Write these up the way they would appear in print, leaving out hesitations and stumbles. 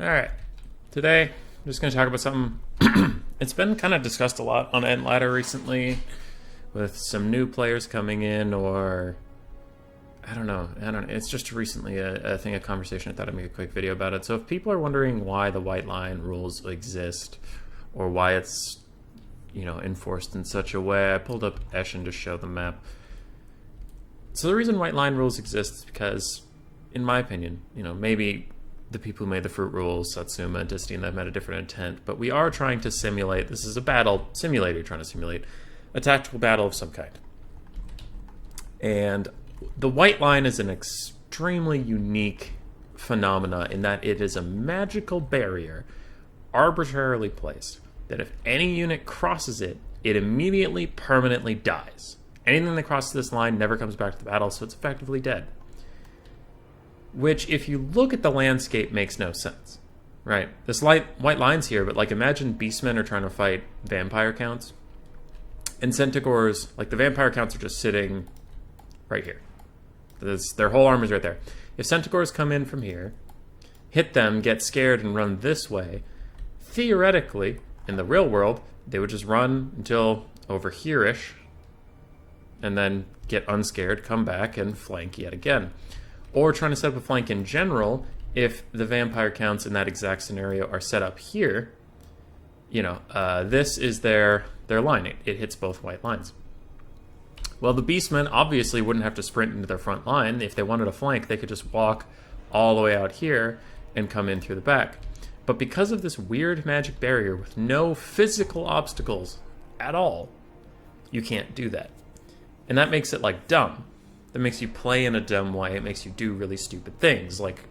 Alright, today I'm just going to talk about something. It's been kind of discussed a lot on End Ladder recently, with some new players coming in, or I don't know. It's just recently a conversation. I thought I'd make a quick video about it. So if people are wondering why the white line rules exist, or why it's enforced in such a way, I pulled up Eshin to show the map. So the reason white line rules exist is because, in my opinion, maybe the people who made the fruit rules, Satsuma and Disney, and them had a different intent, but we are trying to simulate, this is a battle simulator trying to simulate a tactical battle of some kind. And the white line is an extremely unique phenomena in that it is a magical barrier arbitrarily placed that if any unit crosses it, it immediately permanently dies. Anything that crosses this line never comes back to the battle, so it's effectively dead. Which, if you look at the landscape, makes no sense, right? This white line's here, but imagine Beastmen are trying to fight vampire counts, and Centaurs, the vampire counts are just sitting right here. Their whole army's right there. If Centaurs come in from here, hit them, get scared, and run this way, theoretically, in the real world, they would just run until over here-ish, and then get unscared, come back, and flank yet again. Or trying to set up a flank in general, if the vampire counts in that exact scenario are set up here, this is their line. It hits both white lines. Well, the Beastmen obviously wouldn't have to sprint into their front line. If they wanted a flank, they could just walk all the way out here and come in through the back. But because of this weird magic barrier with no physical obstacles at all, you can't do that. And that makes it, dumb. That makes you play in a dumb way. It makes you do really stupid things, like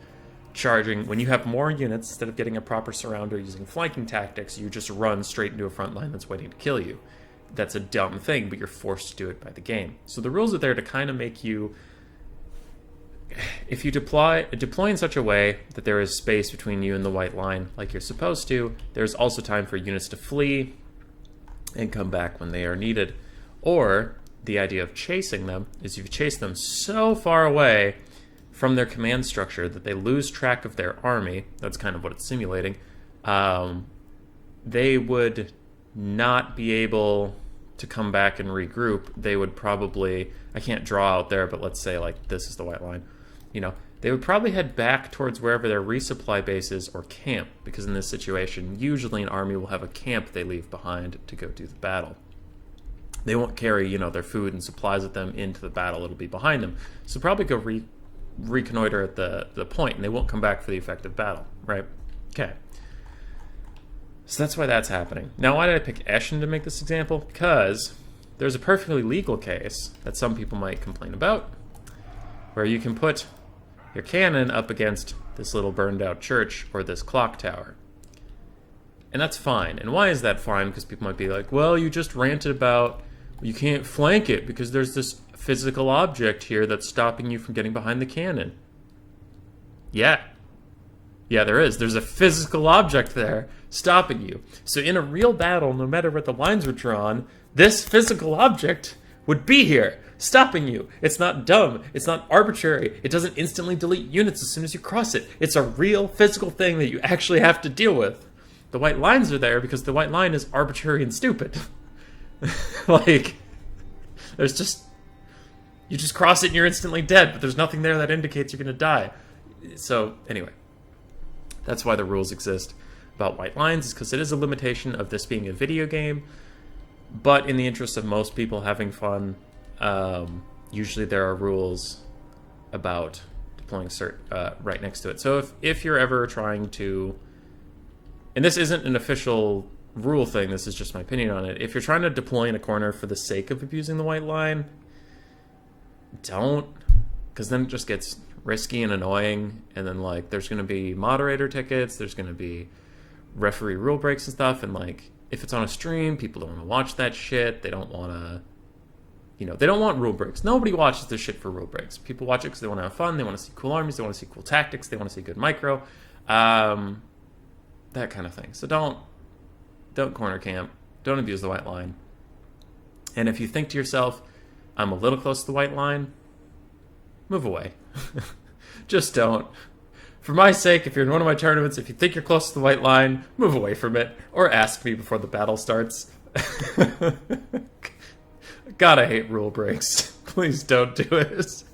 charging. When you have more units, instead of getting a proper surround or using flanking tactics, you just run straight into a front line that's waiting to kill you. That's a dumb thing, but you're forced to do it by the game. So the rules are there to kind of make you, if you deploy in such a way that there is space between you and the white line, like you're supposed to, there's also time for units to flee and come back when they are needed. Or the idea of chasing them is you chase them so far away from their command structure that they lose track of their army. That's kind of what it's simulating. They would not be able to come back and regroup. They would probably, I can't draw out there, but let's say this is the white line. They would probably head back towards wherever their resupply base is or camp, because in this situation, usually an army will have a camp they leave behind to go do the battle. They won't carry, their food and supplies with them into the battle. It'll be behind them. So probably go reconnoiter at the point, and they won't come back for the effective battle, right? Okay. So that's why that's happening. Now, why did I pick Eshin to make this example? Because there's a perfectly legal case that some people might complain about, where you can put your cannon up against this little burned out church or this clock tower. And that's fine. And why is that fine? Because people might be like, well, you just ranted about you can't flank it because there's this physical object here that's stopping you from getting behind the cannon. Yeah, there is. There's a physical object there stopping you. So in a real battle, no matter where the lines were drawn, this physical object would be here, stopping you. It's not dumb. It's not arbitrary. It doesn't instantly delete units as soon as you cross it. It's a real physical thing that you actually have to deal with. The white lines are there because the white line is arbitrary and stupid. There's just, you just cross it and you're instantly dead, but there's nothing there that indicates you're going to die. So, anyway, that's why the rules exist about white lines, is because it is a limitation of this being a video game, but in the interest of most people having fun, usually there are rules about deploying right next to it. So if you're ever trying to, and this isn't an official rule thing, this is just my opinion on it. If you're trying to deploy in a corner for the sake of abusing the white line, don't, because then it just gets risky and annoying, and then there's going to be moderator tickets, there's going to be referee rule breaks and stuff, and if it's on a stream, people don't want to watch that shit. They don't want to, they don't want rule breaks. Nobody watches this shit for rule breaks. People watch it because they want to have fun, they want to see cool armies, they want to see cool tactics, they want to see good micro, that kind of thing. So don't corner camp, don't abuse the white line. And if you think to yourself, I'm a little close to the white line, move away. Just don't. For my sake, if you're in one of my tournaments, if you think you're close to the white line, move away from it, or ask me before the battle starts. God, I hate rule breaks. Please don't do it.